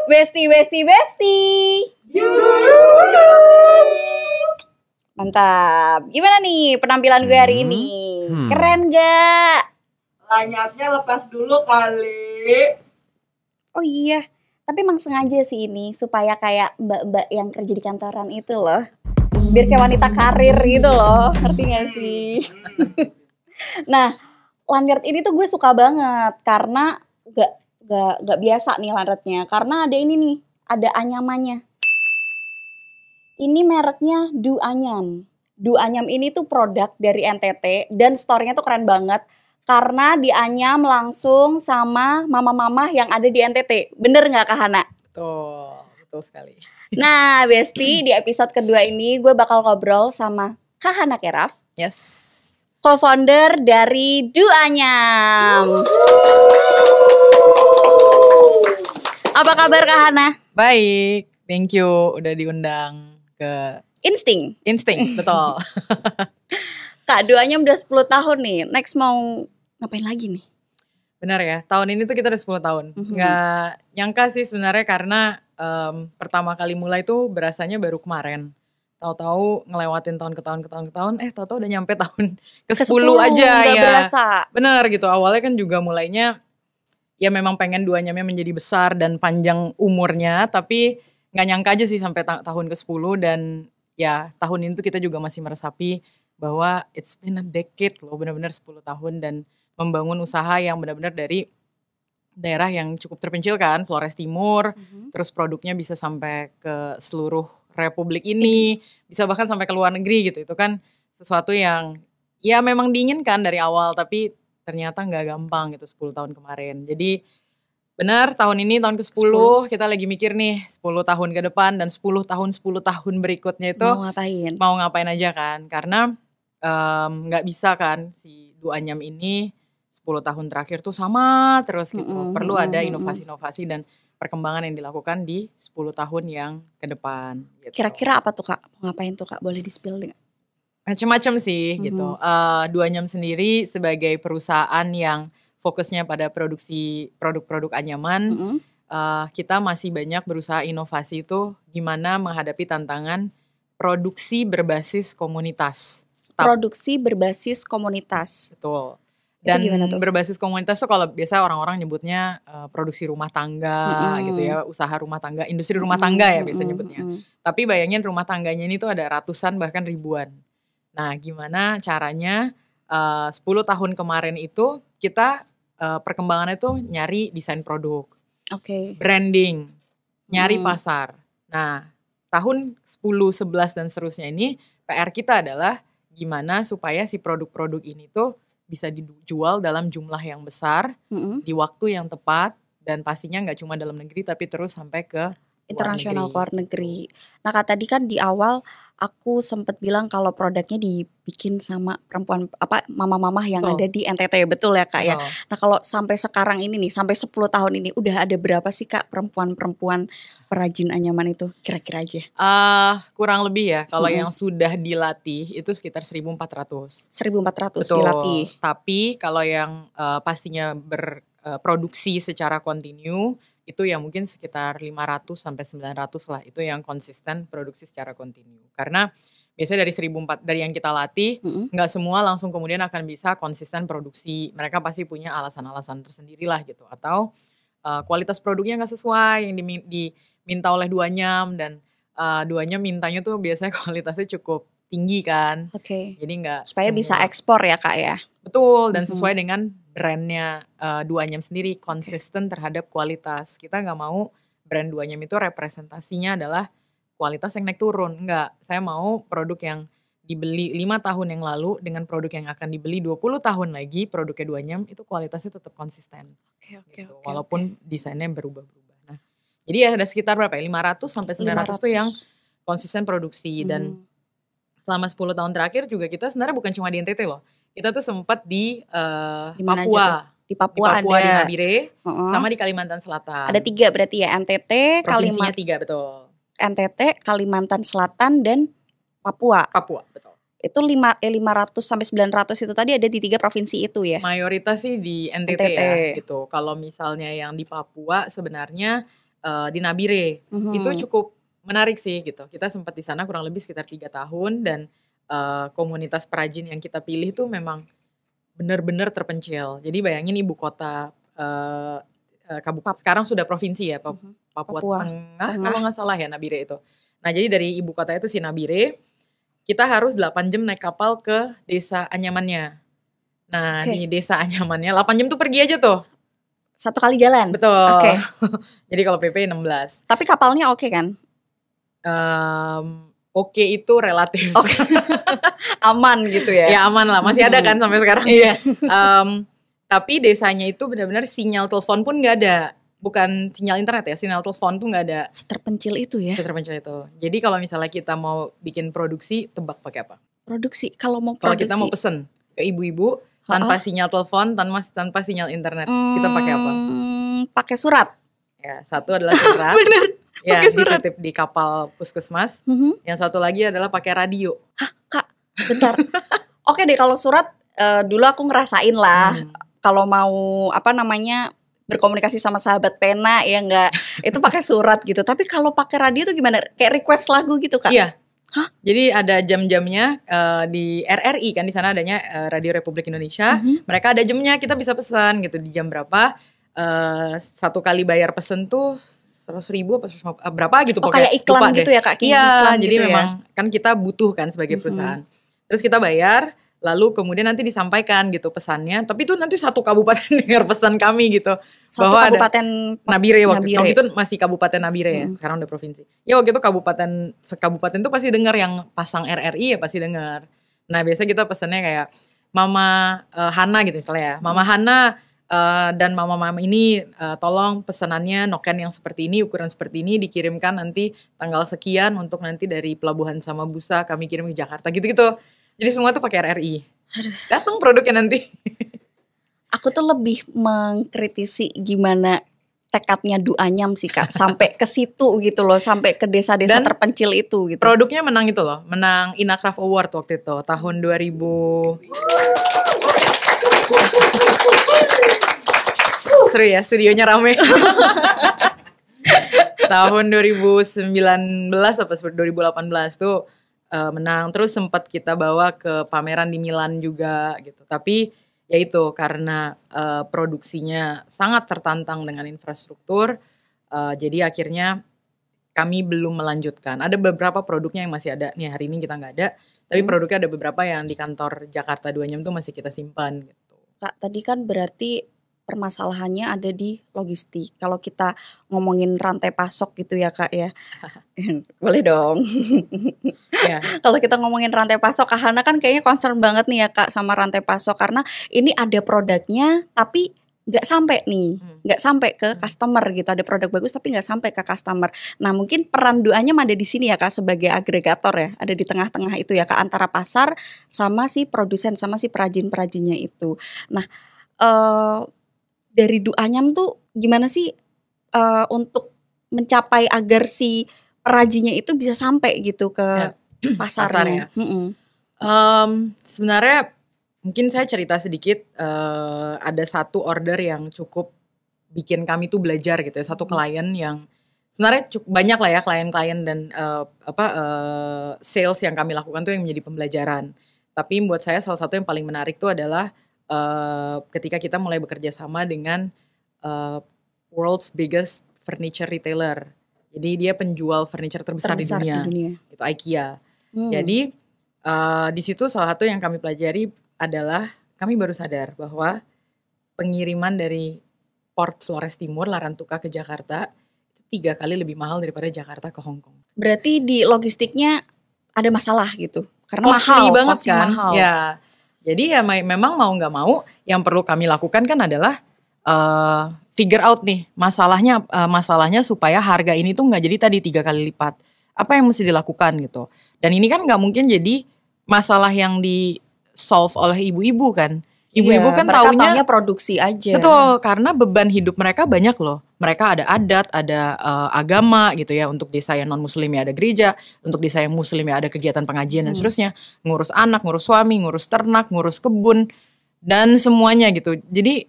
Besti. Besti. Mantap. Gimana nih penampilan gue hari ini? Keren gak? Lanyapnya lepas dulu kali. Oh iya, tapi emang sengaja sih ini supaya kayak mbak-mbak yang kerja di kantoran itu loh. Biar kayak wanita karir gitu loh, ngerti gak sih? Nah, lanyard ini tuh gue suka banget karena gak biasa nih lanyardnya. Karena ada ini nih, ada anyamannya. Ini mereknya Du Anyam. Du Anyam ini tuh produk dari NTT dan store-nya tuh keren banget. Karena dianyam langsung sama mama-mama yang ada di NTT. Bener gak Kak Hana? Betul sekali. Nah Besti, di episode kedua ini gue bakal ngobrol sama Kak Hana Keraf. Yes. Co-founder dari Du Anyam. Apa kabar Kak Hana? Baik, thank you udah diundang ke Insting, betul. Kak, Du Anyam udah 10 tahun nih. Next mau ngapain lagi nih? Benar ya, tahun ini tuh kita udah 10 tahun. Nggak nyangka sih sebenarnya karena pertama kali mulai tuh berasanya baru kemarin. Tahu-tahu ngelewatin tahun ke tahun, tahu-tahu udah nyampe tahun ke-10 aja udah ya. berasa. Benar gitu, awalnya kan juga mulainya ya memang pengen Du Anyamnya menjadi besar dan panjang umurnya. Tapi nggak nyangka aja sih sampai tahun ke-10 dan ya tahun ini tuh kita juga masih meresapi bahwa it's been a decade loh, benar-benar 10 tahun dan membangun usaha yang benar-benar dari daerah yang cukup terpencil kan, Flores Timur, terus produknya bisa sampai ke seluruh republik ini, bisa bahkan sampai ke luar negeri gitu. Itu kan sesuatu yang ya memang diinginkan dari awal, tapi ternyata nggak gampang gitu 10 tahun kemarin. Jadi benar tahun ini tahun ke-10 kita lagi mikir nih 10 tahun ke depan dan 10 tahun berikutnya itu mau ngapain aja kan. Karena nggak bisa kan si Du Anyam ini 10 tahun terakhir tuh sama terus gitu. Perlu ada inovasi-inovasi dan perkembangan yang dilakukan di 10 tahun yang ke depan gitu. Kira-kira apa tuh Kak? Ngapain tuh Kak? Boleh di-spill nggak? Macam-macam sih gitu. Du Anyam sendiri sebagai perusahaan yang fokusnya pada produksi produk-produk anyaman, kita masih banyak berusaha inovasi itu gimana menghadapi tantangan produksi berbasis komunitas. Produksi berbasis komunitas. Betul. Dan berbasis komunitas tuh kalau biasa orang-orang nyebutnya produksi rumah tangga gitu ya, usaha rumah tangga, industri rumah tangga ya biasa nyebutnya. Tapi bayangin rumah tangganya ini tuh ada ratusan bahkan ribuan. Nah gimana caranya 10 tahun kemarin itu kita perkembangannya tuh nyari desain produk, branding, nyari pasar. Nah tahun 10, 11 dan seterusnya ini PR kita adalah gimana supaya si produk-produk ini tuh bisa dijual dalam jumlah yang besar, di waktu yang tepat, dan pastinya gak cuma dalam negeri tapi terus sampai ke internasional luar negeri. Nah Kak tadi kan di awal aku sempat bilang kalau produknya dibikin sama perempuan mama-mama yang ada di NTT, betul ya Kak ya. Nah kalau sampai sekarang ini nih, sampai 10 tahun ini udah ada berapa sih Kak perempuan-perempuan perajin anyaman itu kira-kira aja? Kurang lebih ya, kalau yang sudah dilatih itu sekitar 1.400. 1.400 betul, dilatih. Tapi kalau yang pastinya berproduksi secara kontinu itu ya mungkin sekitar 500 sampai 900 lah, itu yang konsisten produksi secara kontinu. Karena biasanya dari 1.400 dari yang kita latih, nggak semua langsung kemudian akan bisa konsisten produksi. Mereka pasti punya alasan-alasan tersendiri lah gitu. Atau kualitas produknya nggak sesuai yang diminta oleh Du Anyam, dan Du Anyam mintanya tuh biasanya kualitasnya cukup tinggi kan. Jadi nggak supaya bisa ekspor ya Kak ya. Betul, dan sesuai dengan brandnya Du Anyam sendiri, konsisten terhadap kualitas. Kita nggak mau brand Du Anyam itu representasinya adalah kualitas yang naik turun. Enggak, saya mau produk yang dibeli 5 tahun yang lalu dengan produk yang akan dibeli 20 tahun lagi, produknya Du Anyam itu kualitasnya tetap konsisten. Walaupun desainnya berubah-ubah. Nah, jadi ya ada sekitar berapa ya? 500 sampai 900 tuh yang konsisten produksi. Dan selama 10 tahun terakhir juga kita sebenarnya bukan cuma di NTT loh. Kita tuh sempat di Papua. Di Papua ada. Di Nabire, sama di Kalimantan Selatan. Ada 3 berarti ya, NTT, provinsinya 3 betul. NTT, Kalimantan Selatan, dan Papua. Papua, betul. Itu 500 sampai 900 itu tadi ada di 3 provinsi itu ya? Mayoritas sih di NTT NTT. ya gitu. Kalau misalnya yang di Papua sebenarnya di Nabire itu cukup menarik sih gitu. Kita sempat di sana kurang lebih sekitar 3 tahun dan komunitas perajin yang kita pilih tuh memang benar-benar terpencil. Jadi bayangin ibu kota kabupaten sekarang sudah provinsi ya, Papua Tengah kalau nggak salah ya Nabire itu. Nah jadi dari ibu kota itu si Nabire, kita harus 8 jam naik kapal ke desa Anyamannya. Nah di desa Anyamannya 8 jam tuh pergi aja tuh. 1 kali jalan? Betul. Oke. Jadi kalau PP 16. Tapi kapalnya oke kan? Oke itu relatif. Oke. Aman gitu ya? Ya aman lah, masih ada kan sampai sekarang. Iya. Tapi desanya itu benar-benar sinyal telepon pun nggak ada. Bukan sinyal internet ya, sinyal telepon tuh nggak ada. Seterpencil itu ya? Seterpencil itu. Jadi kalau misalnya kita mau bikin produksi, tebak pakai apa? Produksi, kalau mau produksi. Kalau kita mau pesen ke ibu-ibu, tanpa sinyal telepon, tanpa sinyal internet, kita pakai apa? Pakai surat. Ya, satu adalah surat. Bener. Ya, surat. dititip di kapal puskesmas. Yang satu lagi adalah pakai radio. Hah, Kak, bentar. Oke deh, kalau surat dulu aku ngerasain lah. Kalau mau berkomunikasi sama sahabat pena ya enggak, itu pakai surat gitu. Tapi kalau pakai radio tuh gimana? Kayak request lagu gitu Kak? Iya. Hah? Jadi ada jam-jamnya di RRI kan, di sana adanya Radio Republik Indonesia. Mereka ada jamnya, kita bisa pesan gitu di jam berapa. Satu kali bayar pesen tuh 100.000 apa 150, berapa gitu pokoknya. Kayak iklan gitu ya Kak? Iya, jadi gitu memang kan kita butuh kan sebagai perusahaan. Terus kita bayar, lalu kemudian nanti disampaikan gitu pesannya. Tapi itu nanti satu kabupaten dengar pesan kami gitu. Satu bahwa kabupaten Nabire waktu itu masih Kabupaten Nabire ya, sekarang udah provinsi. Ya waktu itu sekabupaten tuh pasti dengar, yang pasang RRI ya pasti dengar. Nah biasanya kita pesannya kayak Mama Hana gitu misalnya ya. Mama Hana dan mama-mama ini tolong pesanannya noken yang seperti ini, ukuran seperti ini dikirimkan nanti tanggal sekian untuk nanti dari Pelabuhan Samabusa kami kirim ke Jakarta gitu-gitu. Jadi semua tuh pakai RRI. Datang produknya nanti. Aku tuh lebih mengkritisi gimana tekadnya Du Anyam sih Kak, sampai ke situ gitu loh, sampai ke desa-desa terpencil itu gitu. Produknya menang itu loh, menang Inakraf Award waktu itu tahun 2000. Seru ya, studionya rame. Tahun 2019 apa 2018 tuh menang. Terus sempat kita bawa ke pameran di Milan juga gitu. Tapi ya itu karena produksinya sangat tertantang dengan infrastruktur, jadi akhirnya kami belum melanjutkan. Ada beberapa produknya yang masih ada nih, hari ini kita nggak ada. Tapi produknya ada beberapa yang di kantor Jakarta 2 Anyam tuh masih kita simpan gitu. Kak, tadi kan berarti permasalahannya ada di logistik. Kalau kita ngomongin rantai pasok gitu ya Kak ya. Boleh dong. Ya. Kalau kita ngomongin rantai pasok, Kak Hana kan kayaknya concern banget nih ya Kak sama rantai pasok. Karena ini ada produknya tapi nggak sampai nih. Nggak sampai ke customer gitu. Ada produk bagus tapi nggak sampai ke customer. Nah mungkin peran Du Anyam ada di sini ya Kak sebagai agregator ya. Ada di tengah-tengah itu ya Kak, antara pasar sama si produsen sama si perajin-perajinnya itu. Nah dari Du Anyam tuh gimana sih untuk mencapai agar si perajinnya itu bisa sampai gitu ke pasarnya? Sebenarnya mungkin saya cerita sedikit, ada satu order yang cukup bikin kami tuh belajar gitu ya, satu klien yang sebenarnya cukup banyak lah ya klien-klien dan sales yang kami lakukan tuh yang menjadi pembelajaran. Tapi buat saya salah satu yang paling menarik tuh adalah ketika kita mulai bekerja sama dengan world's biggest furniture retailer. Jadi dia penjual furniture terbesar di dunia. Itu IKEA. Jadi di situ salah satu yang kami pelajari adalah kami baru sadar bahwa pengiriman dari Port Flores Timur, Larantuka ke Jakarta itu 3 kali lebih mahal daripada Jakarta ke Hong Kong. Berarti di logistiknya ada masalah gitu? Karena costly mahal banget kan? Mahal. Ya. Jadi ya memang mau nggak mau yang perlu kami lakukan kan adalah figure out nih masalahnya supaya harga ini tuh nggak jadi tadi 3 kali lipat. Apa yang mesti dilakukan gitu. Dan ini kan nggak mungkin jadi masalah yang di solve oleh ibu-ibu kan. Ibu-ibu kan taunya produksi aja. Betul, karena beban hidup mereka banyak loh. mereka ada adat, ada agama gitu ya. Untuk desa yang non muslim ya ada gereja, untuk desa yang muslim ya ada kegiatan pengajian dan seterusnya. Ngurus anak, ngurus suami, ngurus ternak, ngurus kebun dan semuanya gitu. Jadi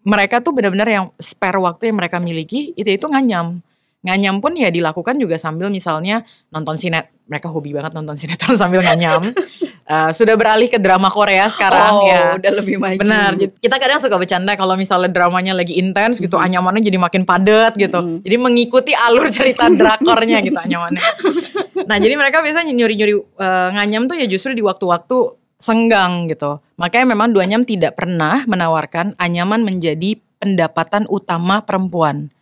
mereka tuh benar-benar yang spare waktu yang mereka miliki itu nganyam. Nganyam pun ya dilakukan juga sambil misalnya nonton mereka hobi banget nonton sinetron sambil nganyam. Sudah beralih ke drama Korea sekarang ya. Udah lebih maju. Benar. Kita kadang suka bercanda kalau misalnya dramanya lagi intens gitu, anyamannya jadi makin padat gitu. Jadi mengikuti alur cerita drakornya gitu anyamannya. Nah jadi mereka biasanya nyuri-nyuri nganyam tuh ya justru di waktu-waktu senggang gitu. Makanya memang Duanyam tidak pernah menawarkan anyaman menjadi pendapatan utama perempuan.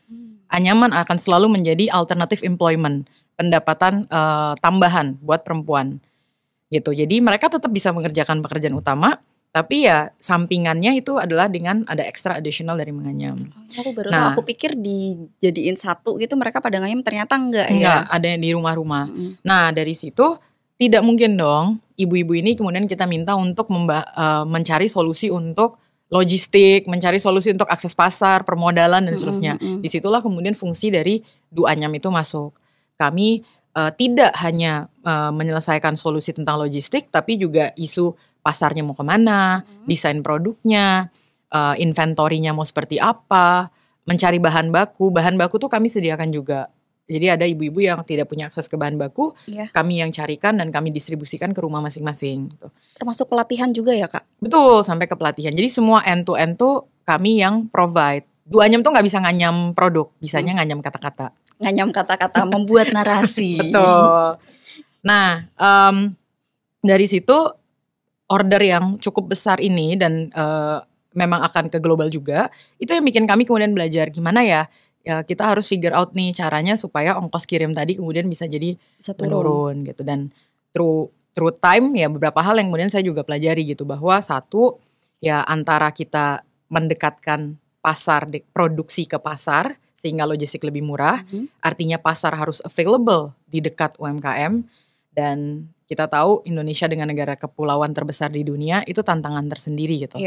Anyaman akan selalu menjadi alternative employment, pendapatan tambahan buat perempuan gitu. Jadi mereka tetap bisa mengerjakan pekerjaan utama, tapi ya sampingannya itu adalah dengan ada extra additional dari menganyam. Aku baru tahu, aku pikir dijadiin satu gitu mereka pada nganyam, ternyata enggak ya. Enggak, ada yang di rumah-rumah. Nah dari situ tidak mungkin dong ibu-ibu ini kemudian kita minta untuk mencari solusi untuk logistik, mencari solusi untuk akses pasar, permodalan dan seterusnya. Disitulah kemudian fungsi dari Duanyam itu masuk. Kami tidak hanya menyelesaikan solusi tentang logistik, tapi juga isu pasarnya mau kemana, desain produknya, inventorinya mau seperti apa, mencari bahan baku tuh kami sediakan juga. Jadi ada ibu-ibu yang tidak punya akses ke bahan baku, kami yang carikan dan kami distribusikan ke rumah masing-masing. Gitu. Termasuk pelatihan juga ya Kak? Betul, sampai ke pelatihan. Jadi semua end to end tuh kami yang provide. Duanyam tuh nggak bisa nganyam produk, bisanya nganyam kata-kata. Nganyam kata-kata, membuat narasi. Betul. Nah, dari situ order yang cukup besar ini dan memang akan ke global juga, itu yang bikin kami kemudian belajar gimana ya kita harus figure out nih caranya supaya ongkos kirim tadi kemudian bisa jadi menurun gitu. Dan through time ya beberapa hal yang kemudian saya juga pelajari gitu, bahwa satu ya antara kita mendekatkan pasar produksi ke pasar sehingga logistik lebih murah, artinya pasar harus available di dekat UMKM, dan kita tahu Indonesia dengan negara kepulauan terbesar di dunia itu tantangan tersendiri gitu.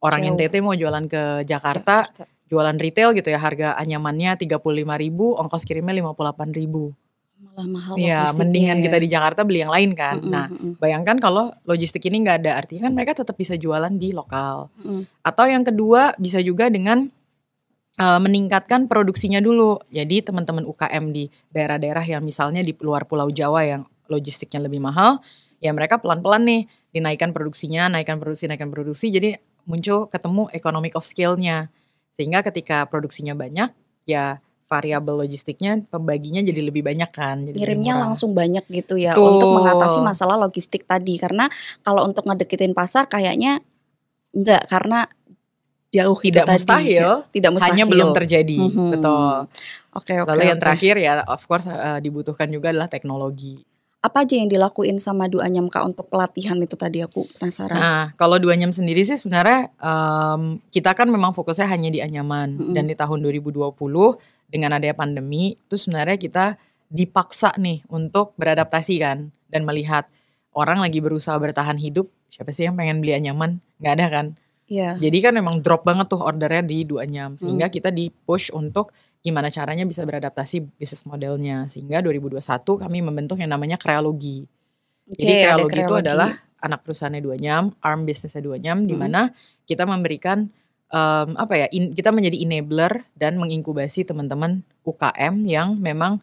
Orang NTT mau jualan ke Jakarta, jualan retail gitu ya, harga anyamannya 35.000, ongkos kirimnya 58.000. Malah mahal ya, mendingan kita di Jakarta beli yang lain kan. Nah, bayangkan kalau logistik ini nggak ada, artinya kan mereka tetap bisa jualan di lokal. Atau yang kedua bisa juga dengan meningkatkan produksinya dulu. Jadi teman-teman UKM di daerah-daerah yang misalnya di luar Pulau Jawa yang logistiknya lebih mahal, ya mereka pelan-pelan nih dinaikkan produksinya, naikkan produksi. Jadi muncul ketemu economic of scale-nya. Sehingga ketika produksinya banyak, ya variabel logistiknya pembaginya jadi lebih banyak kan. Jadi ngirimnya langsung banyak gitu ya. Tuh. Untuk mengatasi masalah logistik tadi. Karena kalau untuk ngedeketin pasar kayaknya enggak, karena jauh tidak mustahil, tidak mustahil. Hanya belum terjadi. Betul. Oke. Lalu yang terakhir ya of course dibutuhkan juga adalah teknologi. Apa aja yang dilakuin sama Duanyam Kak untuk pelatihan itu tadi, aku penasaran. Nah kalau Duanyam sendiri sih sebenarnya kita kan memang fokusnya hanya di anyaman. Dan di tahun 2020 dengan adanya pandemi itu sebenarnya kita dipaksa nih untuk beradaptasi kan. Dan melihat orang lagi berusaha bertahan hidup, siapa sih yang pengen beli anyaman? Gak ada kan. Jadi kan memang drop banget tuh ordernya di Duanyam. Sehingga kita di push untuk gimana caranya bisa beradaptasi bisnis modelnya. Sehingga 2021 kami membentuk yang namanya Krealogi. Jadi Krealogi itu adalah anak perusahaannya Duanyam, arm bisnisnya Duanyam, di mana kita memberikan kita menjadi enabler dan menginkubasi teman-teman UKM yang memang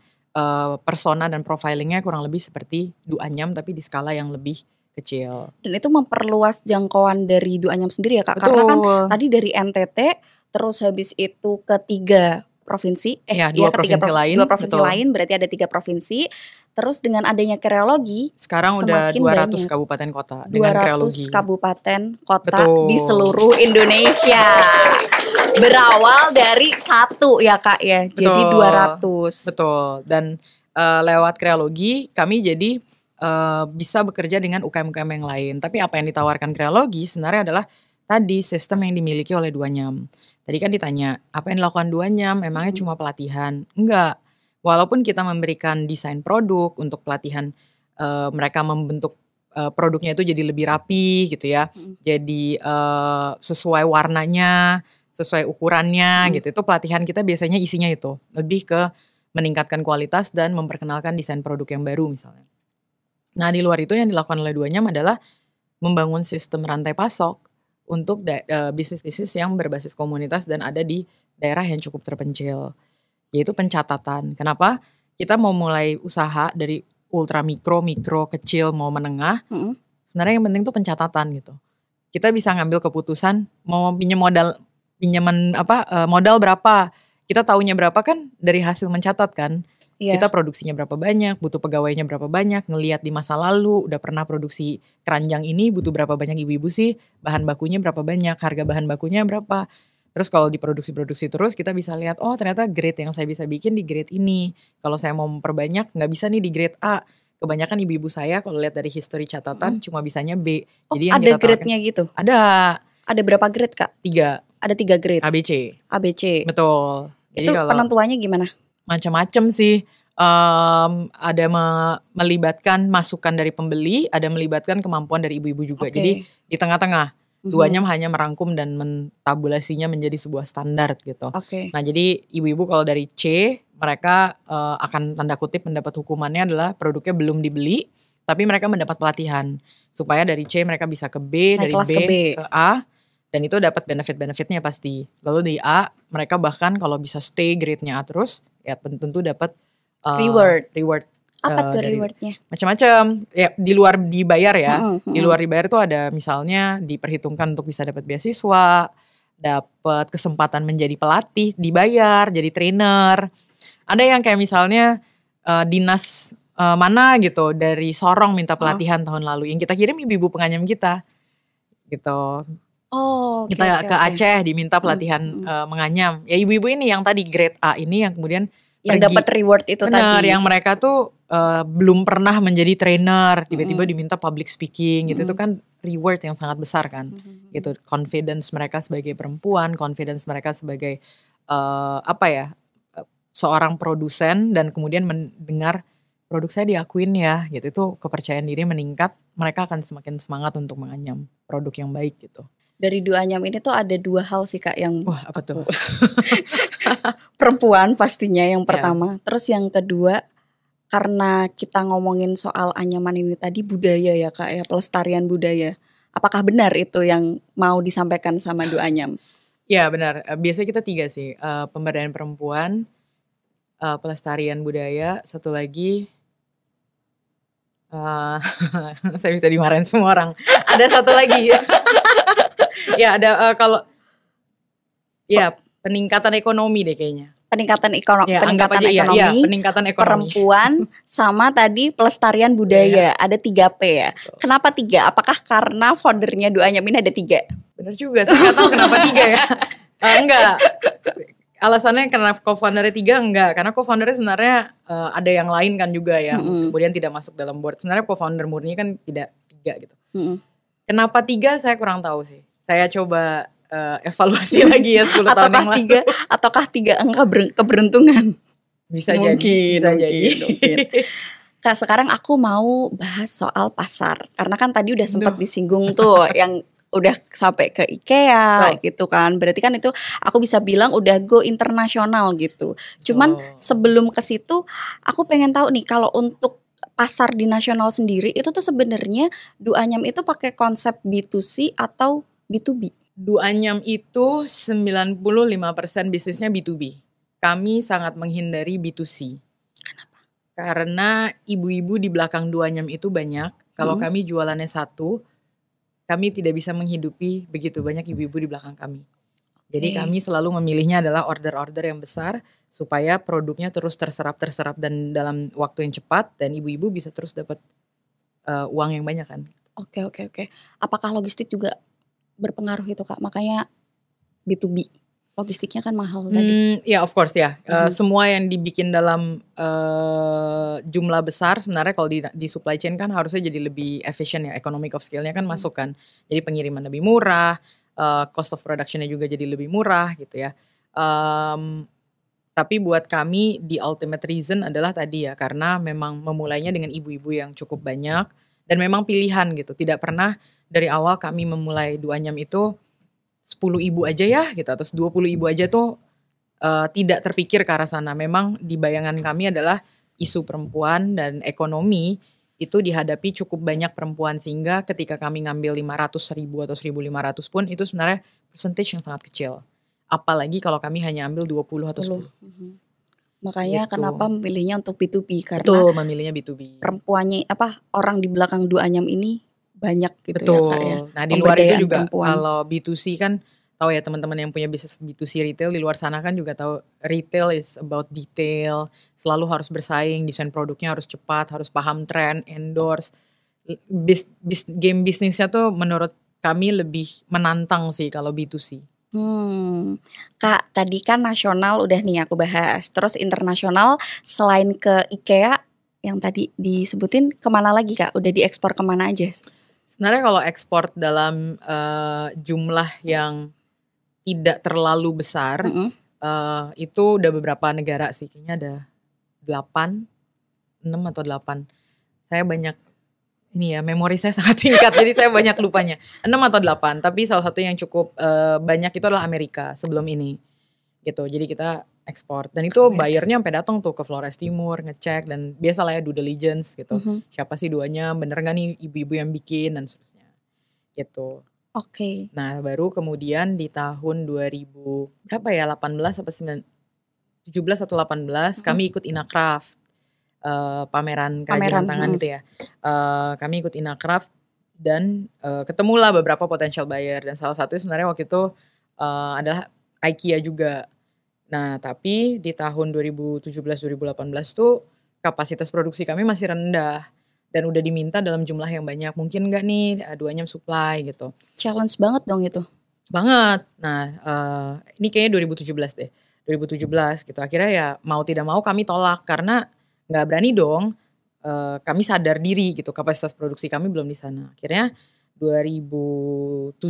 persona dan profilingnya kurang lebih seperti Duanyam tapi di skala yang lebih kecil. Dan itu memperluas jangkauan dari Duanyam sendiri ya Kak. Betul. Karena kan tadi dari NTT terus habis itu ke 3 provinsi, dua provinsi lain, berarti ada 3 provinsi. Terus dengan adanya Krealogi, sekarang udah 200 banyak. Kabupaten kota dengan 200 Krealogi. Kabupaten kota di seluruh Indonesia. Berawal dari 1 ya Kak ya, jadi 200. Betul, dan lewat Krealogi kami jadi bisa bekerja dengan UKM-UKM yang lain. Tapi apa yang ditawarkan Krealogi sebenarnya adalah tadi sistem yang dimiliki oleh Duanyam. Tadi kan ditanya, apa yang dilakukan Duanyam? Emangnya cuma pelatihan? Enggak. Walaupun kita memberikan desain produk untuk pelatihan, mereka membentuk produknya itu jadi lebih rapi gitu ya. Jadi sesuai warnanya, sesuai ukurannya gitu. Itu pelatihan kita biasanya isinya itu lebih ke meningkatkan kualitas dan memperkenalkan desain produk yang baru misalnya. Nah di luar itu yang dilakukan oleh Duanyam adalah membangun sistem rantai pasok untuk bisnis-bisnis yang berbasis komunitas dan ada di daerah yang cukup terpencil. Yaitu pencatatan. Kenapa? Kita mau mulai usaha dari ultra mikro, kecil, mau menengah. Sebenarnya yang penting tuh pencatatan gitu. Kita bisa ngambil keputusan mau modal berapa. Kita taunya berapa kan dari hasil mencatat kan. Kita produksinya berapa banyak, butuh pegawainya berapa banyak, ngelihat di masa lalu udah pernah produksi keranjang ini butuh berapa banyak ibu-ibu sih, bahan bakunya berapa banyak, harga bahan bakunya berapa. Terus kalau diproduksi terus kita bisa lihat, oh ternyata grade yang saya bisa bikin di grade ini. Kalau saya mau memperbanyak nggak bisa nih di grade A. Kebanyakan ibu-ibu saya kalau lihat dari history catatan cuma bisanya B. Jadi yang ada grade-nya gitu? Ada berapa grade Kak? 3. Ada 3 grade? ABC. Betul. Jadi itu penentuannya gimana? Macam-macam sih. Ada melibatkan masukan dari pembeli, ada melibatkan kemampuan dari ibu-ibu juga. Jadi di tengah-tengah. Duanyam hanya merangkum dan mentabulasinya menjadi sebuah standar gitu. Nah jadi ibu-ibu kalau dari C, mereka akan tanda kutip mendapat hukumannya adalah produknya belum dibeli, tapi mereka mendapat pelatihan. Supaya dari C mereka bisa ke B, dari B ke A, dan itu dapat benefit-benefitnya pasti. Lalu di A, mereka bahkan kalau bisa stay grade-nya A terus, ya tentu dapat reward. Apa tuh rewardnya? Macam-macam. Ya di luar dibayar ya. Di luar dibayar tuh ada misalnya diperhitungkan untuk bisa dapat beasiswa, dapat kesempatan menjadi pelatih, dibayar, jadi trainer. Ada yang kayak misalnya dinas mana gitu dari Sorong minta pelatihan tahun lalu. Yang kita kirim ibu-ibu penganyam kita gitu. Kita ke Aceh diminta pelatihan menganyam. Ya ibu-ibu ini yang tadi grade A ini yang kemudian yang dapat reward itu tadi. Yang mereka tuh belum pernah menjadi trainer, tiba-tiba diminta public speaking gitu. Itu kan reward yang sangat besar kan. Gitu, confidence mereka sebagai perempuan, confidence mereka sebagai seorang produsen dan kemudian mendengar produk saya diakuin ya gitu. Itu kepercayaan diri meningkat, mereka akan semakin semangat untuk menganyam produk yang baik gitu. Dari Duanyam ini tuh ada 2 hal sih Kak yang apa tuh? Perempuan pastinya yang pertama. Terus yang kedua, karena kita ngomongin soal anyaman ini tadi budaya ya Kak ya, pelestarian budaya. Apakah benar itu yang mau disampaikan sama Duanyam? Ya benar, biasanya kita 3 sih, pemberdayaan perempuan, pelestarian budaya, satu lagi saya bisa dimarahin semua orang. Ada satu lagi. Ya ada kalau peningkatan ekonomi deh kayaknya. Peningkatan ekonomi. Peningkatan ekonomi. Perempuan sama tadi pelestarian budaya. Ada 3P ya. Kenapa 3? Apakah karena foundernya Duanyam ini ada 3? Bener juga, saya nggak tahu kenapa 3 ya. Enggak. Alasannya karena co-foundernya 3 enggak. Karena co-foundernya sebenarnya ada yang lain kan juga ya. Kemudian tidak masuk dalam board. Sebenarnya co-founder murni kan tidak 3 gitu. Kenapa 3 saya kurang tahu sih. Saya coba evaluasi lagi ya 10 tahun yang lalu. Ataukah 3 angka keberuntungan? Bisa jadi. Kak, sekarang aku mau bahas soal pasar. Karena kan tadi udah sempat disinggung tuh yang udah sampai ke IKEA gitu kan. Berarti kan itu aku bisa bilang udah go internasional gitu. Cuman sebelum ke situ aku pengen tahu nih kalau untuk pasar di nasional sendiri itu tuh sebenarnya Duanyam itu pakai konsep B2C atau B2B? Duanyam itu 95% bisnisnya B2B. Kami sangat menghindari B2C. Kenapa? Karena ibu-ibu di belakang Duanyam itu banyak. Kalau kami jualannya satu, kami tidak bisa menghidupi begitu banyak ibu-ibu di belakang kami. Jadi kami selalu memilihnya adalah order-order yang besar supaya produknya terus terserap dan dalam waktu yang cepat dan ibu-ibu bisa terus dapat uang yang banyak kan. Oke. Apakah logistik juga berpengaruh itu Kak? Makanya B2B. Logistiknya kan mahal tadi. Ya of course ya. Semua yang dibikin dalam jumlah besar sebenarnya kalau di supply chain kan harusnya jadi lebih efisien ya. Economic of scale-nya kan masuk kan. Jadi pengiriman lebih murah, cost of production-nya juga jadi lebih murah gitu ya. Tapi buat kami the ultimate reason adalah tadi ya. Karena memang memulainya dengan ibu-ibu yang cukup banyak. Dan memang pilihan gitu. Tidak pernah dari awal kami memulai Duanyam itu 10.000 aja ya gitu, atau 20.000 aja tuh tidak terpikir ke arah sana. Memang di bayangan kami adalah isu perempuan dan ekonomi itu dihadapi cukup banyak perempuan, sehingga ketika kami ngambil 500.000 atau 1.500 pun itu sebenarnya percentage yang sangat kecil. Apalagi kalau kami hanya ambil 20 atau 10. Makanya Gitu. kenapa memilihnya untuk B2B, karena Betul, memilihnya B2B. perempuannya orang di belakang Dua Anyam ini banyak gitu Betul. ya Kak ya. Nah di luar itu Pemberdayaan juga perempuan. kalau B2C kan tahu ya teman-teman yang punya bisnis B2C retail di luar sana kan juga tahu retail is about detail, selalu harus bersaing, desain produknya harus cepat, harus paham tren, endorse. Game bisnisnya tuh menurut kami lebih menantang sih kalau B2C. Kak, tadi kan nasional udah nih aku bahas. Terus internasional selain ke IKEA yang tadi disebutin, kemana lagi Kak? Udah diekspor kemana aja? Sebenarnya kalau ekspor dalam jumlah yang tidak terlalu besar, itu udah beberapa negara sih. Kayaknya ada 6 atau 8. Saya banyak, ini ya memori saya sangat singkat jadi saya banyak lupanya. 6 atau 8, tapi salah satu yang cukup banyak itu adalah Amerika sebelum ini gitu. Jadi kita ekspor dan itu buyernya sampai datang tuh ke Flores Timur ngecek, dan biasalah ya due diligence gitu. Siapa sih duanya, bener gak nih ibu-ibu yang bikin dan seterusnya gitu. Oke. Nah baru kemudian di tahun 2000 berapa ya, 18 apa 17 atau 18 kami ikut Inacraft, pameran kerajinan tangan gitu ya. Kami ikut Inacraft dan ketemulah beberapa potential buyer, dan salah satunya sebenarnya waktu itu adalah IKEA juga. Nah tapi di tahun 2017-2018 tuh kapasitas produksi kami masih rendah dan udah diminta dalam jumlah yang banyak. Mungkin gak nih Dua Anyam supply gitu. Challenge banget dong itu. Banget. Nah ini kayaknya 2017 deh. 2017 gitu. Akhirnya ya mau tidak mau kami tolak karena gak berani dong. Kami sadar diri gitu, kapasitas produksi kami belum di sana. Akhirnya 2017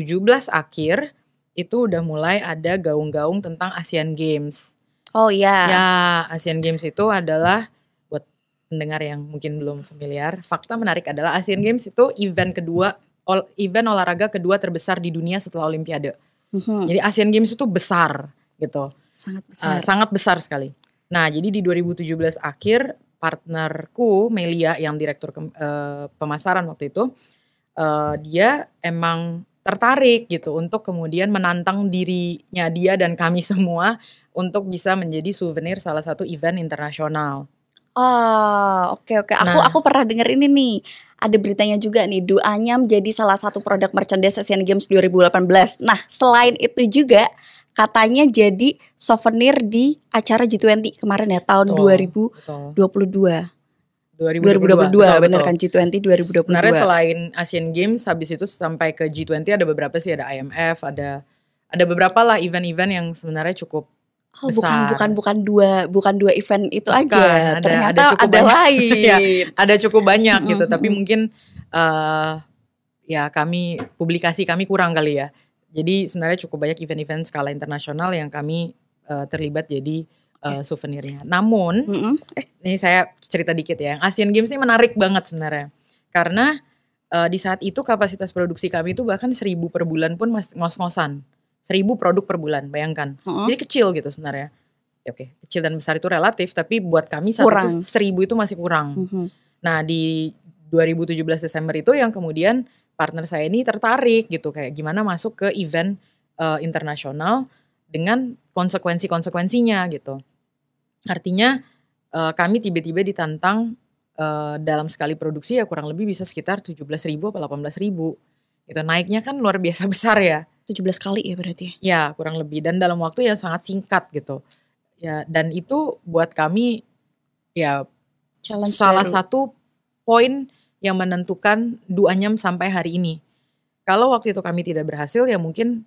akhir itu udah mulai ada gaung-gaung tentang Asian Games. Oh iya. Ya, Asian Games itu adalah, buat pendengar yang mungkin belum familiar, fakta menarik adalah Asian Games itu event olahraga kedua terbesar di dunia setelah Olimpiade. Jadi Asian Games itu besar gitu. Sangat besar. Sangat besar sekali. Nah, jadi di 2017 akhir partnerku Melia yang direktur pemasaran waktu itu, dia emang tertarik gitu untuk kemudian menantang dirinya dia dan kami semua untuk bisa menjadi souvenir salah satu event internasional. Oke. Aku pernah denger ini nih. Ada beritanya juga nih, Dua Anyam jadi salah satu produk merchandise Asian Games 2018. Nah, selain itu juga katanya jadi souvenir di acara G20 kemarin ya, tahun 2022. 2022 bener kan, G20 2022. Sebenarnya selain Asian Games, habis itu sampai ke G20 ada beberapa sih, ada IMF, ada beberapa lah event-event yang sebenarnya cukup besar. Bukan dua event itu aja. Ternyata cukup ada banyak, lain. ya, ada cukup banyak gitu. Tapi mungkin ya publikasi kami kurang kali ya. Jadi sebenarnya cukup banyak event-event skala internasional yang kami terlibat jadi souvenirnya. Namun, ini saya cerita dikit ya. Yang Asian Games ini menarik banget sebenarnya. Karena di saat itu kapasitas produksi kami itu bahkan 1.000 per bulan pun ngos-ngosan. 1.000 produk per bulan, bayangkan. Jadi kecil gitu sebenarnya. Ya, oke, kecil dan besar itu relatif, tapi buat kami saat itu 1.000 itu masih kurang. Nah di 2017 Desember itu yang kemudian partner saya ini tertarik gitu, kayak gimana masuk ke event internasional dengan konsekuensinya gitu. Artinya kami tiba-tiba ditantang dalam sekali produksi ya kurang lebih bisa sekitar 17.000 atau 18.000 gitu. Naiknya kan luar biasa besar ya. 17 kali ya berarti. Ya kurang lebih, dan dalam waktu yang sangat singkat gitu. Ya, dan itu buat kami ya challenge salah satu poin yang menentukan Dua Anyam sampai hari ini. Kalau waktu itu kami tidak berhasil ya mungkin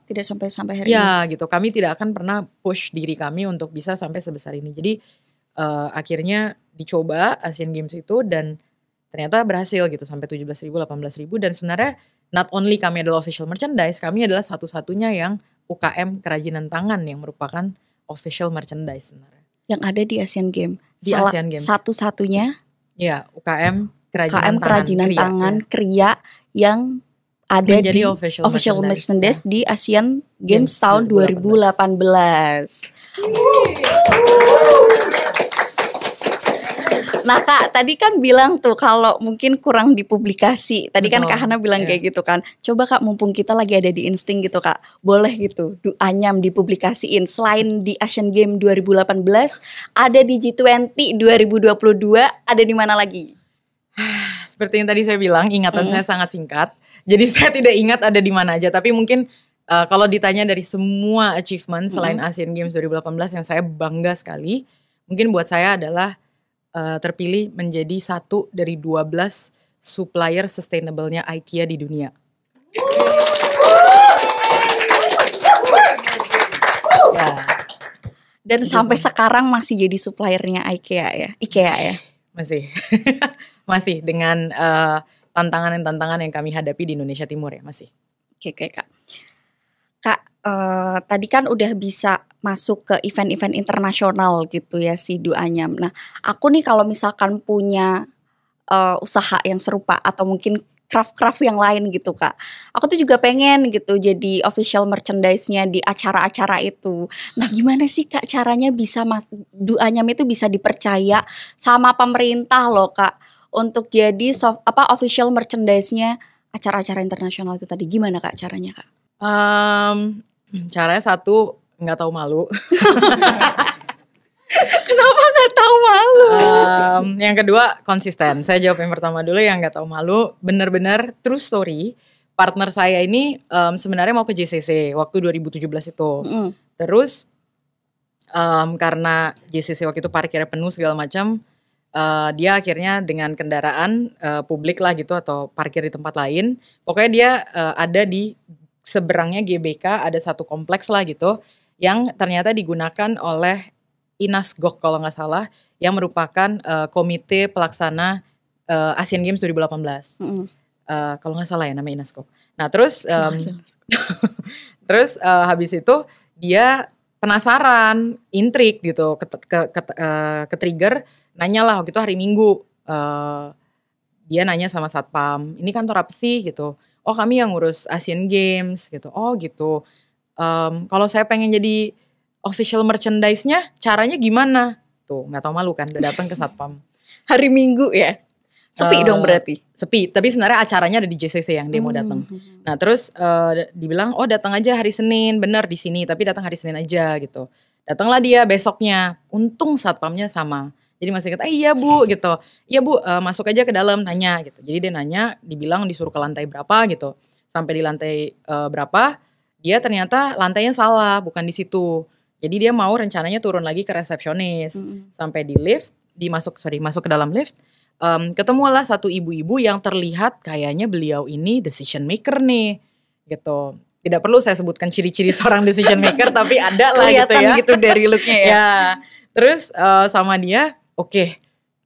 tidak sampai hari ini. Ya gitu, kami tidak akan pernah push diri kami untuk bisa sampai sebesar ini. Jadi akhirnya dicoba Asian Games itu dan ternyata berhasil gitu sampai 17.000, 18.000, dan sebenarnya not only kami adalah official merchandise, kami adalah satu-satunya yang UKM kerajinan tangan yang merupakan official merchandise sebenarnya. Yang ada di Asian Games. Asian Games. Satu-satunya. Ya, UKM kerajinan tangan kria yang ada Menjadi di official merchandise merchandise di Asian Games Games tahun 2018. Nah Kak, tadi kan bilang tuh kalau mungkin kurang dipublikasi. Tadi kan Kak Betul, Hana bilang iya. kayak gitu kan. Coba Kak, mumpung kita lagi ada di Insting gitu Kak, boleh gitu Anyam dipublikasiin. Selain di Asian Games 2018, ada di G20 2022, ada di mana lagi? Seperti yang tadi saya bilang, ingatan saya sangat singkat. Jadi saya tidak ingat ada di mana aja. Tapi mungkin kalau ditanya dari semua achievement selain Asian Games 2018 yang saya bangga sekali, mungkin buat saya adalah terpilih menjadi satu dari 12 supplier sustainable-nya IKEA di dunia. Ya, Dan sampai sekarang masih jadi suppliernya IKEA ya? masih. Masih dengan tantangan yang kami hadapi di Indonesia Timur ya, masih. Oke Kak. Kak, tadi kan udah bisa masuk ke event-event internasional gitu ya si Du Anyam. Nah, aku nih kalau misalkan punya usaha yang serupa atau mungkin craft-craft yang lain gitu Kak. Aku tuh juga pengen gitu jadi official merchandise-nya di acara-acara itu. Nah, gimana sih Kak caranya bisa Du Anyam itu bisa dipercaya sama pemerintah loh Kak untuk jadi official merchandise-nya acara-acara internasional itu tadi. Gimana Kak caranya Kak? Caranya satu, nggak tahu malu. Kenapa nggak tahu malu? Yang kedua konsisten. Saya jawab yang pertama dulu, yang nggak tahu malu. Bener-bener true story. Partner saya ini sebenarnya mau ke JCC waktu 2017 itu. Terus karena JCC waktu itu parkirnya penuh segala macam, dia akhirnya dengan kendaraan publik lah gitu atau parkir di tempat lain. Pokoknya dia ada di seberangnya GBK, ada satu kompleks lah gitu yang ternyata digunakan oleh INASGOK kalau nggak salah, yang merupakan komite pelaksana Asian Games 2018. Kalau nggak salah ya namanya INASGOK. Nah terus terus habis itu dia penasaran, intrik gitu, ke trigger, nanya lah waktu itu hari Minggu. Dia nanya sama Satpam, ini kantor apa sih gitu. Oh kami yang ngurus Asian Games gitu. Oh gitu. Kalau saya pengen jadi official merchandise-nya caranya gimana? Tuh gak tahu malu kan udah datang ke Satpam. Hari Minggu ya? Sepi dong berarti? Sepi, tapi sebenarnya acaranya ada di JCC yang dia mau datang. Nah terus dibilang oh datang aja hari Senin, bener di sini tapi datang hari Senin aja gitu. Datanglah dia besoknya, untung Satpamnya sama. Jadi masih kata, iya bu gitu. Iya bu masuk aja ke dalam tanya gitu. Jadi dia nanya, dibilang disuruh ke lantai berapa gitu. Sampai di lantai berapa, dia ternyata lantainya salah, bukan di situ. Jadi dia mau rencananya turun lagi ke resepsionis. Sampai di lift, masuk ke dalam lift. Ketemulah satu ibu-ibu yang terlihat kayaknya beliau ini decision maker nih. Gitu. Tidak perlu saya sebutkan ciri-ciri seorang decision maker, tapi ada lah gitu ya. Kelihatan gitu dari looknya ya. Ya. Terus sama dia, oke,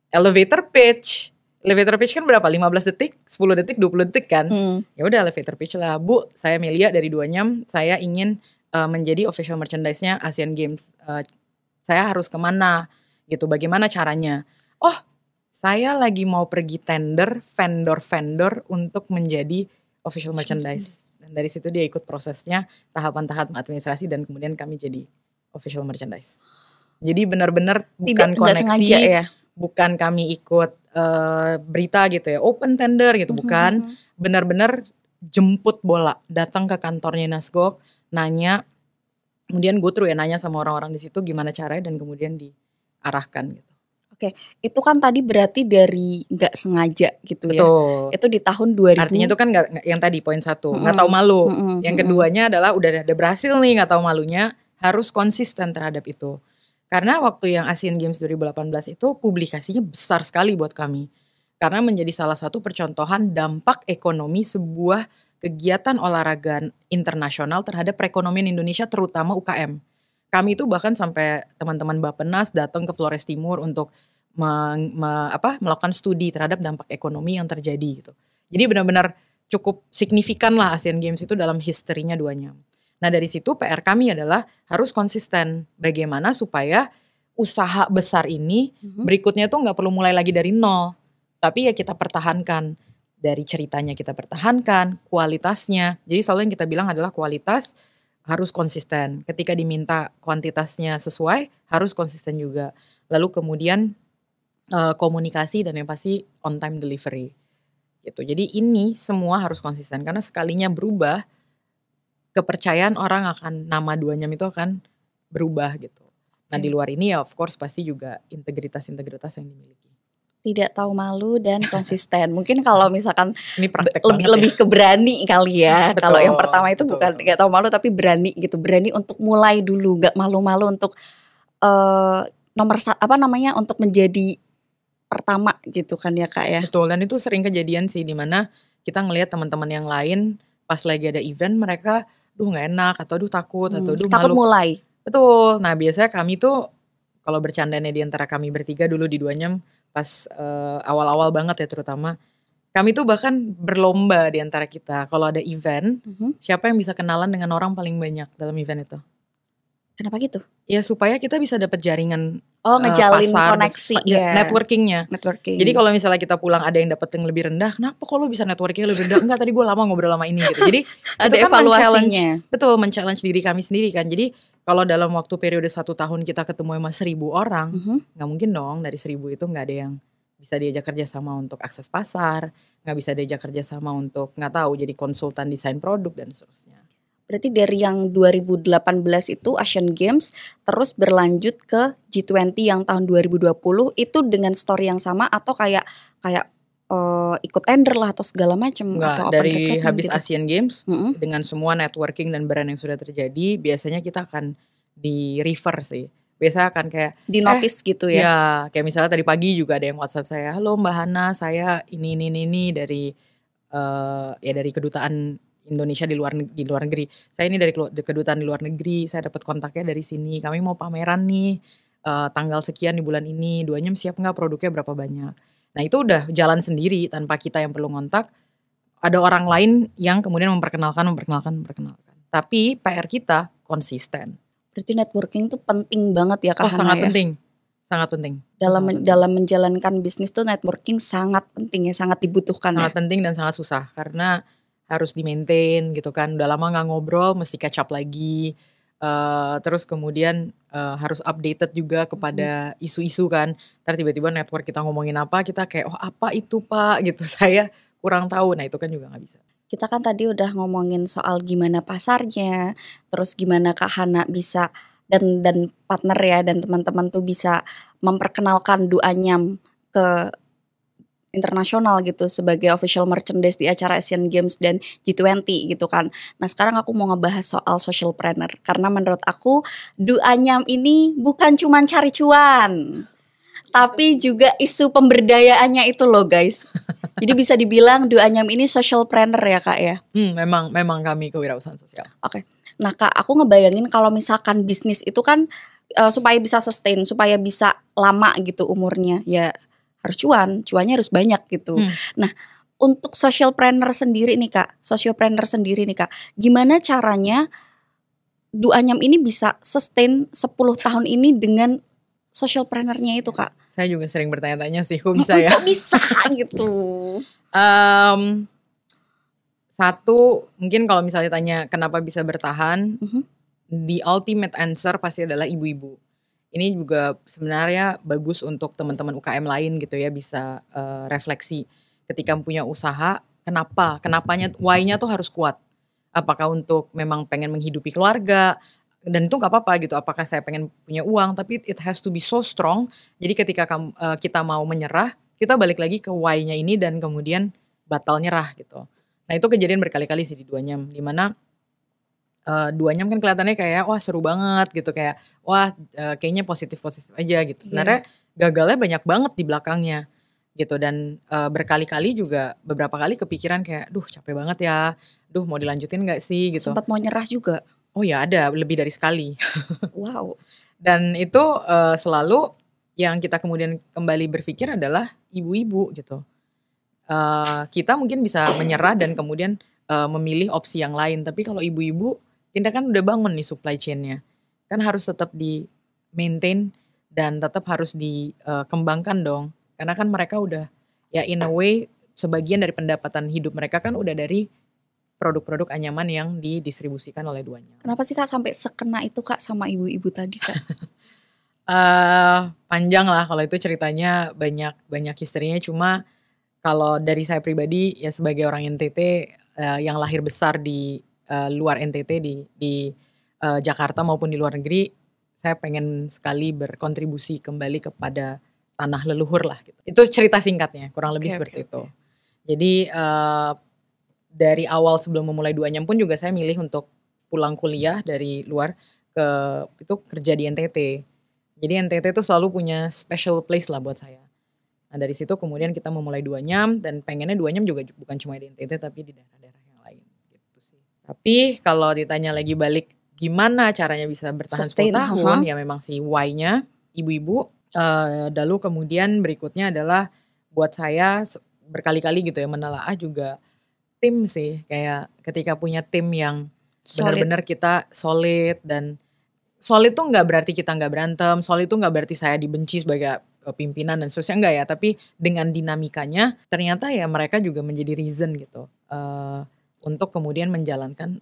elevator pitch. Elevator pitch kan berapa? 15 detik, 10 detik, 20 detik kan? Ya udah elevator pitch lah. Bu, saya Melia dari Du Anyam, saya ingin menjadi official merchandise-nya Asian Games. Saya harus kemana gitu, bagaimana caranya? Oh, saya lagi mau pergi tender vendor-vendor untuk menjadi official merchandise. Dan dari situ dia ikut prosesnya, tahapan-tahapan administrasi dan kemudian kami jadi official merchandise. Jadi benar-benar bukan koneksi, sengaja, ya? Bukan kami ikut berita gitu ya, open tender gitu, bukan. Benar-benar jemput bola, datang ke kantornya INASGOK, nanya, kemudian go through ya, nanya sama orang-orang di situ gimana caranya dan kemudian diarahkan gitu. Oke, itu kan tadi berarti dari nggak sengaja gitu ya. Betul. Itu di tahun 2000. Artinya itu kan nggak, yang tadi poin 1, nggak tahu malu. Yang keduanya adalah udah ada berhasil nih nggak tahu malunya, harus konsisten terhadap itu. Karena waktu yang Asian Games 2018 itu publikasinya besar sekali buat kami. Karena menjadi salah satu percontohan dampak ekonomi sebuah kegiatan olahraga internasional terhadap perekonomian Indonesia, terutama UKM. Kami itu bahkan sampai teman-teman Bappenas datang ke Flores Timur untuk melakukan studi terhadap dampak ekonomi yang terjadi gitu. Jadi benar-benar cukup signifikan lah Asian Games itu dalam historinya Du Anyam. Nah dari situ PR kami adalah harus konsisten. Bagaimana supaya usaha besar ini berikutnya tuh gak perlu mulai lagi dari nol. Tapi ya kita pertahankan. dari ceritanya kita pertahankan, kualitasnya. Jadi selalu yang kita bilang adalah kualitas harus konsisten. Ketika diminta kuantitasnya sesuai, harus konsisten juga. Lalu kemudian komunikasi dan yang pasti on time delivery. Gitu. Jadi ini semua harus konsisten karena sekalinya berubah, kepercayaan orang akan nama Duanyam itu akan berubah gitu. Nah di luar ini ya of course pasti juga integritas yang dimiliki. Tidak tahu malu dan konsisten. Mungkin kalau misalkan Ini praktek lebih ke berani kali ya. Betul, Kalau yang pertama itu betul, bukan betul. nggak tahu malu tapi berani gitu. Berani untuk mulai dulu, nggak malu-malu untuk untuk menjadi pertama gitu kan ya Kak ya. Betul, dan itu sering kejadian sih dimana kita ngelihat teman-teman yang lain pas lagi ada event mereka duh nggak enak atau duh takut atau duh takut malu. mulai. Betul. Nah biasanya kami tuh kalau bercandanya di antara kami bertiga dulu di Duanyam pas awal-awal banget ya terutama, kami tuh bahkan berlomba di antara kita kalau ada event, siapa yang bisa kenalan dengan orang paling banyak dalam event itu. Kenapa gitu? Ya supaya kita bisa dapat jaringan ngejalin pasar, koneksi ya. networkingnya. Networking. Jadi kalau misalnya kita pulang ada yang dapat yang lebih rendah, kenapa kok lo bisa networkingnya lebih rendah? Enggak, tadi gue lama ngobrol sama ini gitu. Jadi ada itu kan evaluasinya. men-challenge diri kami sendiri kan. Jadi kalau dalam waktu periode 1 tahun kita ketemu sama 1.000 orang, nggak mungkin dong dari 1.000 itu nggak ada yang bisa diajak kerjasama untuk akses pasar, nggak bisa diajak kerjasama untuk nggak tahu jadi konsultan desain produk dan seterusnya. Berarti dari yang 2018 itu Asian Games terus berlanjut ke G20 yang tahun 2020 itu dengan story yang sama atau kayak ikut tender lah atau segala macam atau dari habis gitu? Asian Games dengan semua networking dan brand yang sudah terjadi biasanya kita akan di refer sih. Biasa akan kayak di notice gitu ya. Ya, kayak misalnya tadi pagi juga ada yang WhatsApp saya, "Halo Mbak Hana, saya ini dari dari kedutaan Indonesia di luar negeri. Saya ini dari kedutaan di luar negeri, saya dapat kontaknya dari sini. Kami mau pameran nih tanggal sekian di bulan ini. Duanyam siap nggak produknya berapa banyak?" Nah itu udah jalan sendiri tanpa kita yang perlu ngontak. Ada orang lain yang kemudian memperkenalkan. Tapi PR kita konsisten. Berarti networking tuh penting banget ya Kak Hana sangat ya? penting. Sangat penting. Dalam menjalankan bisnis tuh networking sangat penting ya, sangat dibutuhkan. Sangat penting dan sangat susah karena harus di-maintain gitu kan. Udah lama gak ngobrol mesti catch up lagi. Terus kemudian harus updated juga kepada isu-isu kan. Ntar tiba-tiba network kita ngomongin apa, kita kayak apa itu Pak gitu. Saya kurang tahu. Nah itu kan juga gak bisa. Kita kan tadi udah ngomongin soal gimana pasarnya, terus gimana Kak Hana bisa dan partner ya dan teman-teman tuh bisa memperkenalkan Duanyam ke internasional gitu sebagai official merchandise di acara Asian Games dan G20 gitu kan. Nah sekarang aku mau ngebahas soal social planner karena menurut aku Duanyam ini bukan cuma cari cuan, tapi juga isu pemberdayaannya itu loh guys. Jadi bisa dibilang Duanyam ini social planner ya Kak ya? Memang kami kewirausahaan sosial. Oke. Nah Kak, aku ngebayangin kalau misalkan bisnis itu kan supaya bisa sustain, supaya bisa lama gitu umurnya, ya harus cuannya harus banyak gitu. Nah untuk social planner sendiri nih Kak, gimana caranya Duanyam ini bisa sustain 10 tahun ini dengan social plannernya itu Kak? Saya juga sering bertanya-tanya sih, kok bisa ya? Kok bisa gitu? Satu, mungkin kalau misalnya tanya kenapa bisa bertahan, the ultimate answer pasti adalah ibu-ibu. Ini juga sebenarnya bagus untuk teman-teman UKM lain gitu ya, bisa refleksi. Ketika punya usaha, kenapanya, why-nya tuh harus kuat. Apakah untuk memang pengen menghidupi keluarga, dan itu gak apa-apa gitu, apakah saya pengen punya uang, tapi it has to be so strong. Jadi ketika kita mau menyerah, kita balik lagi ke why-nya ini dan kemudian batal nyerah gitu. Nah itu kejadian berkali-kali sih di Duanyam, dimana Duanyam kan kelihatannya kayak wah seru banget gitu, kayak wah kayaknya positif aja gitu. Sebenarnya gagalnya banyak banget di belakangnya gitu, dan berkali-kali juga beberapa kali kepikiran kayak duh capek banget ya, duh mau dilanjutin gak sih gitu. Sempat mau nyerah juga? Oh ya ada, lebih dari sekali. Wow. Dan itu selalu yang kita kemudian kembali berpikir adalah ibu-ibu gitu. Kita mungkin bisa menyerah dan kemudian memilih opsi yang lain. Tapi kalau ibu-ibu, kita kan udah bangun nih supply chain-nya. Kan harus tetap di maintain dan tetap harus dikembangkan dong. Karena kan mereka udah ya in a way sebagian dari pendapatan hidup mereka kan udah dari produk-produk anyaman yang didistribusikan oleh duanya. Kenapa sih Kak sampai sekena itu Kak sama ibu-ibu tadi Kak? Panjang lah kalau itu ceritanya, banyak historinya. Cuma kalau dari saya pribadi ya sebagai orang NTT yang lahir besar di luar NTT di Jakarta maupun di luar negeri, saya pengen sekali berkontribusi kembali kepada tanah leluhur lah gitu. Itu cerita singkatnya, kurang lebih seperti itu. Jadi dari awal sebelum memulai Duanyam pun juga saya milih untuk pulang kuliah dari luar itu kerja di NTT. Jadi NTT itu selalu punya special place lah buat saya. Nah dari situ kemudian kita memulai Duanyam, dan pengennya Duanyam juga bukan cuma di NTT tapi di daerah-daerah yang lain gitu sih. Tapi kalau ditanya lagi balik gimana caranya bisa bertahan 10 tahun, ya memang si why-nya ibu-ibu. Lalu kemudian berikutnya adalah buat saya berkali-kali gitu ya menelaah juga tim sih. Kayak ketika punya tim yang benar-benar kita solid, dan solid tuh nggak berarti kita nggak berantem, solid tuh nggak berarti saya dibenci sebagai pimpinan dan seterusnya, enggak ya. Tapi dengan dinamikanya ternyata ya mereka juga menjadi reason gitu untuk kemudian menjalankan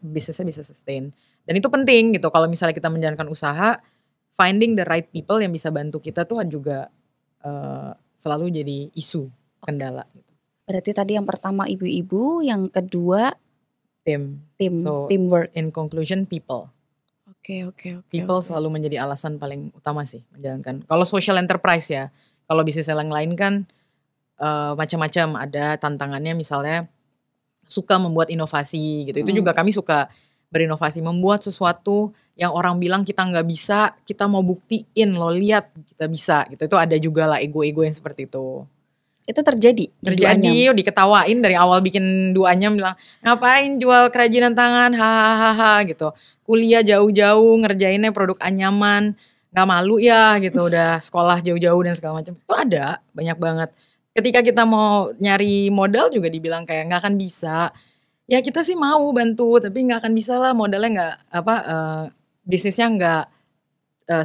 bisnisnya bisa sustain. Dan itu penting gitu kalau misalnya kita menjalankan usaha, finding the right people yang bisa bantu kita tuh juga selalu jadi isu, kendala gitu. Berarti tadi yang pertama ibu-ibu, yang kedua tim. So, teamwork. In conclusion, people. Oke. People selalu menjadi alasan paling utama sih menjalankan. Kalau social enterprise ya, kalau bisnis yang lain kan macam-macam, ada tantangannya, misalnya suka membuat inovasi gitu. Itu juga kami suka berinovasi, membuat sesuatu yang orang bilang kita nggak bisa, kita mau buktiin, lo lihat kita bisa gitu. Itu ada juga lah ego-ego yang seperti itu. Itu terjadi diketawain dari awal bikin Duanyam, bilang ngapain jual kerajinan tangan, hahaha gitu. Kuliah jauh-jauh ngerjainnya produk anyaman, nggak malu ya gitu, udah sekolah jauh-jauh dan segala macam. Itu ada banyak banget. Ketika kita mau nyari modal juga dibilang kayak nggak akan bisa. Ya kita sih mau bantu, tapi nggak akan bisa lah, modalnya nggak bisnisnya nggak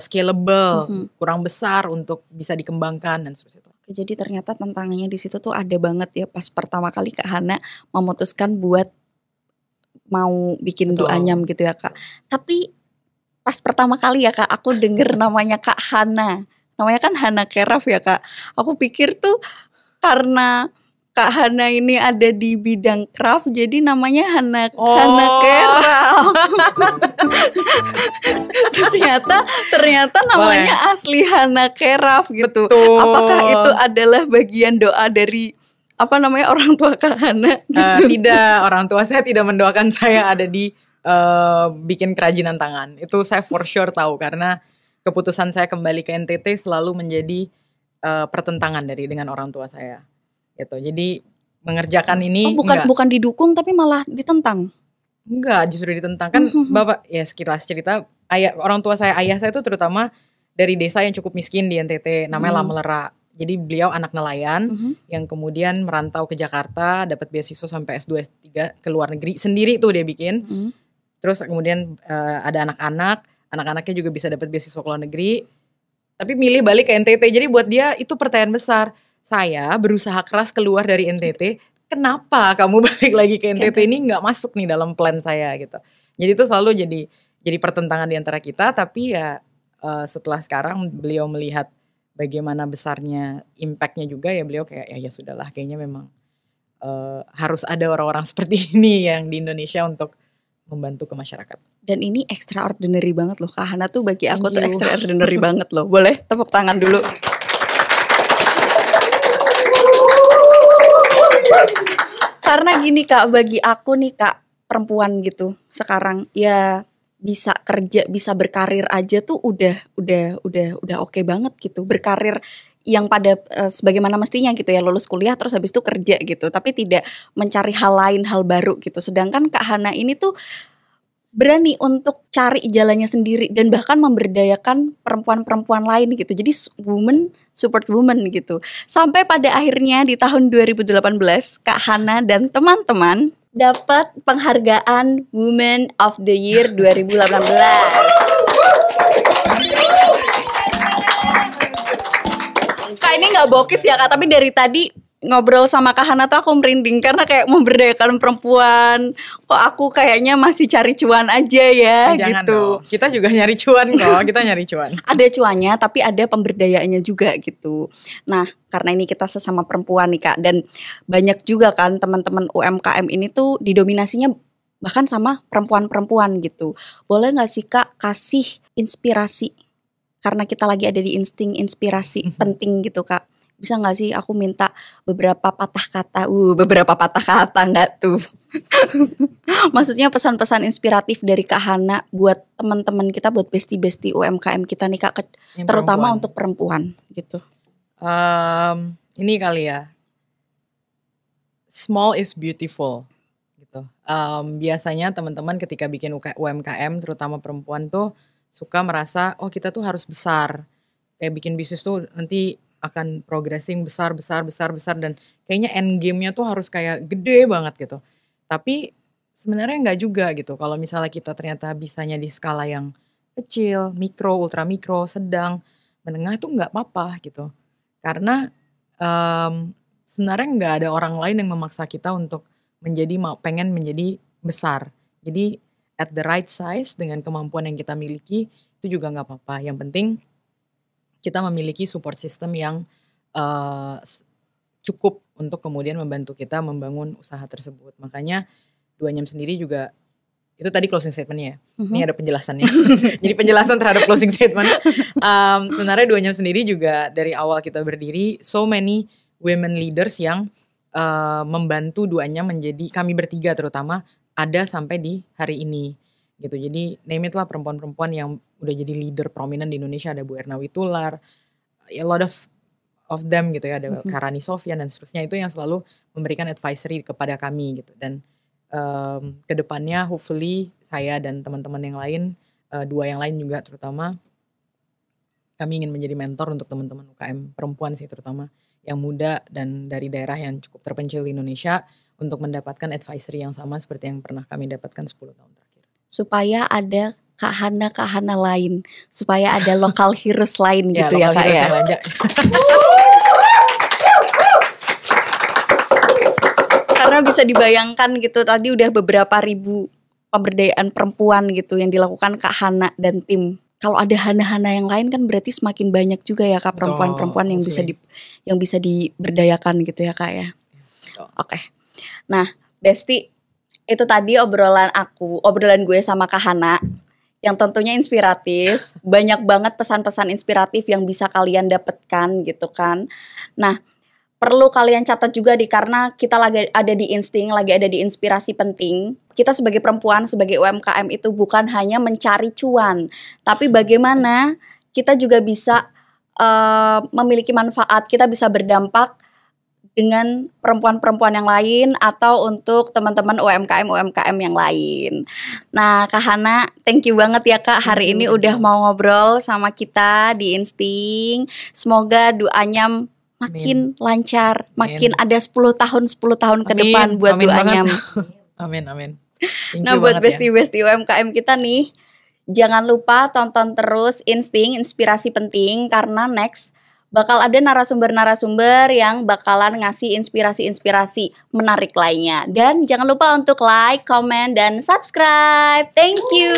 scalable, kurang besar untuk bisa dikembangkan dan seterusnya. Jadi ternyata tantangannya di situ tuh ada banget ya pas pertama kali Kak Hana memutuskan buat mau bikin Duanyam gitu ya Kak. Tapi pas pertama kali ya Kak, aku denger namanya Kak Hana. Namanya kan Hana Keraf ya Kak. Aku pikir tuh karena Kak Hana ini ada di bidang craft, jadi namanya Hana Keraf. ternyata namanya asli Hana Keraf gitu. Betul. Apakah itu adalah bagian doa dari orang tua Kak Hana gitu? Tidak, orang tua saya tidak mendoakan saya ada di bikin kerajinan tangan. Itu saya for sure tahu, karena keputusan saya kembali ke NTT selalu menjadi pertentangan dengan orang tua saya. Gitu. Jadi mengerjakan ini bukan didukung tapi malah ditentang. Enggak, justru ditentang. Kan Bapak ya sekilas cerita, orang tua saya, ayah saya itu terutama dari desa yang cukup miskin di NTT, namanya Lamelera. Jadi beliau anak nelayan yang kemudian merantau ke Jakarta, dapat beasiswa sampai S2 S3 ke luar negeri, sendiri tuh dia bikin. Terus kemudian ada anak-anaknya juga bisa dapat beasiswa ke luar negeri, tapi milih balik ke NTT. Jadi buat dia itu pertanyaan besar. Saya berusaha keras keluar dari NTT, kenapa kamu balik lagi ke NTT? Ini nggak masuk nih dalam plan saya gitu. Jadi itu selalu jadi pertentangan di antara kita. Tapi ya setelah sekarang beliau melihat bagaimana besarnya impactnya juga, ya beliau kayak ya sudahlah, kayaknya memang harus ada orang-orang seperti ini yang di Indonesia untuk membantu ke masyarakat. Dan ini extraordinary banget loh Kak Hana tuh, bagi aku tuh extraordinary banget loh. Boleh tepuk tangan dulu. Karena gini Kak, bagi aku nih Kak, perempuan gitu sekarang ya bisa kerja, bisa berkarir aja tuh udah oke banget gitu. Berkarir yang pada sebagaimana mestinya gitu ya, lulus kuliah terus habis itu kerja gitu, tapi tidak mencari hal lain, hal baru gitu. Sedangkan Kak Hana ini tuh berani untuk cari jalannya sendiri dan bahkan memberdayakan perempuan-perempuan lain gitu. Jadi woman support woman gitu. Sampai pada akhirnya di tahun 2018 Kak Hana dan teman-teman dapat penghargaan Women of the Year 2018. Kak ini nggak bokis ya Kak, tapi dari tadi ngobrol sama Kak Hana tuh aku merinding karena kayak memberdayakan perempuan. Kok aku kayaknya masih cari cuan aja ya Jangan gitu. dong. Kita juga nyari cuan kok, kita nyari cuan. Ada cuannya tapi ada pemberdayaannya juga gitu. Nah, karena ini kita sesama perempuan nih Kak, dan banyak juga kan teman-teman UMKM ini tuh didominasinya bahkan sama perempuan-perempuan gitu. Boleh gak sih Kak kasih inspirasi? Karena kita lagi ada di insting inspirasi penting gitu Kak. Bisa gak sih aku minta beberapa patah kata? Beberapa patah kata gak tuh? Maksudnya pesan-pesan inspiratif dari Kak Hana buat teman-teman kita, buat bestie-bestie UMKM kita nih Kak, terutama perempuan. untuk perempuan gitu. Ini kali ya, small is beautiful gitu. Biasanya teman-teman ketika bikin UMKM, terutama perempuan tuh suka merasa oh kita tuh harus besar. Kayak bikin bisnis tuh nanti akan progressing besar dan kayaknya end game-nya tuh harus kayak gede banget gitu. Tapi sebenarnya nggak juga gitu. Kalau misalnya kita ternyata bisanya di skala yang kecil, mikro, ultra mikro, sedang, menengah itu nggak apa-apa gitu. Karena sebenarnya nggak ada orang lain yang memaksa kita untuk pengen menjadi besar. Jadi at the right size dengan kemampuan yang kita miliki itu juga nggak apa-apa. Yang penting kita memiliki support system yang cukup untuk kemudian membantu kita membangun usaha tersebut. Makanya 2Nyam sendiri juga, itu tadi closing statement-nya ya. Ini ada penjelasannya. Jadi penjelasan terhadap closing statement. Sebenarnya 2Nyam sendiri juga dari awal kita berdiri, so many women leaders yang membantu 2Nyam menjadi, kami bertiga terutama, ada sampai di hari ini. Gitu. Jadi name it lah perempuan-perempuan yang udah jadi leader prominent di Indonesia. Ada Bu Erna Witular, a lot of them gitu ya, ada Karani Sofyan dan seterusnya, itu yang selalu memberikan advisory kepada kami gitu. Dan kedepannya hopefully saya dan teman-teman yang lain, 2 yang lain juga terutama, kami ingin menjadi mentor untuk teman-teman UKM perempuan sih, terutama yang muda dan dari daerah yang cukup terpencil di Indonesia, untuk mendapatkan advisory yang sama seperti yang pernah kami dapatkan 10 tahun terakhir. Supaya ada Kak Hana lain, supaya ada lokal heroes lain gitu ya Kak ya. Karena bisa dibayangkan gitu, tadi udah beberapa ribu pemberdayaan perempuan gitu yang dilakukan Kak Hana dan tim. Kalau ada Hana yang lain kan berarti semakin banyak juga ya Kak perempuan-perempuan yang bisa diberdayakan gitu ya Kak ya. Oke. Nah, Besti, itu tadi obrolan gue sama Kak Hana yang tentunya inspiratif. Banyak banget pesan-pesan inspiratif yang bisa kalian dapatkan gitu kan. Nah, perlu kalian catat juga karena kita lagi ada di insting, lagi ada di inspirasi penting. Kita sebagai perempuan, sebagai UMKM itu bukan hanya mencari cuan, tapi bagaimana kita juga bisa memiliki manfaat, kita bisa berdampak dengan perempuan-perempuan yang lain atau untuk teman-teman UMKM yang lain. Nah Kak Hana, thank you banget ya Kak hari ini udah mau ngobrol sama kita di Insting. Semoga 2Nyam makin lancar, makin ada 10 tahun ke depan buat 2Nyam. Amin. Nah buat bestie-bestie UMKM kita nih, jangan lupa tonton terus Insting, inspirasi penting, karena next bakal ada narasumber-narasumber yang bakalan ngasih inspirasi-inspirasi menarik lainnya. Dan jangan lupa untuk like, comment, dan subscribe. Thank you.